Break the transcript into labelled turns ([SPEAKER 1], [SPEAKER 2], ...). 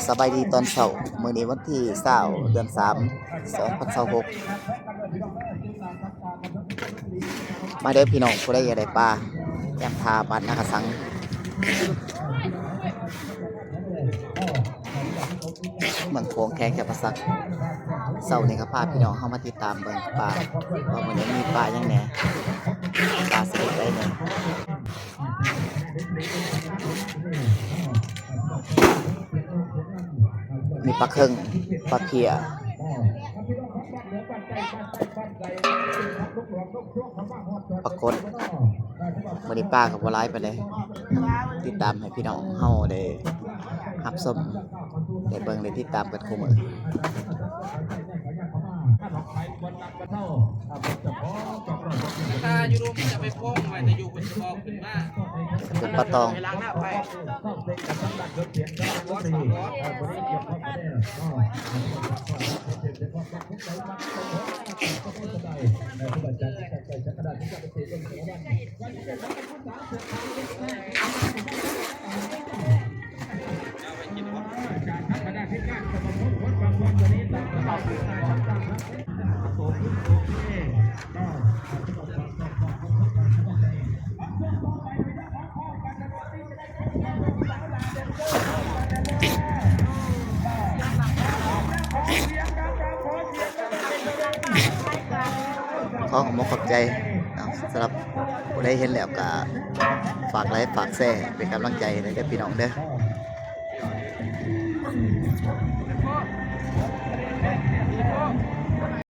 [SPEAKER 1] สบายดีตอนเช้ามื้อนี้วันที่20เดือน3 2026มาเด้อพี่น้องผู้ใดอยากได้ปลาแอมทาบ้านนากระสังเมืองโขงแค่ประสักเช้านี้ก็พาพี่น้องเข้ามาติดตามเบิ่งปลาว่ามื้อนี้มีปลาหยังแหน่ปลาสิได้แหน่มีปลาเคิงปลาเพียปรากฏมื้อนี้ปลาก็บ่หลายปานใดติดตามให้พี่น้องเฮาได้รับชมได้เบิ่งได้ติดตามกันคุมื้อ
[SPEAKER 2] ถ้าอยู่รวมจะไปพ้องไว้แต่อยู่เป็นกองขึ้นมา
[SPEAKER 1] เป็นปลาตอง
[SPEAKER 2] ล้างหน้าไป
[SPEAKER 1] ขอขอบใจสำหรับผู้ใดเห็นแล้วก็ฝากไลค์ฝากแชร์เป็นกำลังใจให้เด้อพี่น้องเด้อ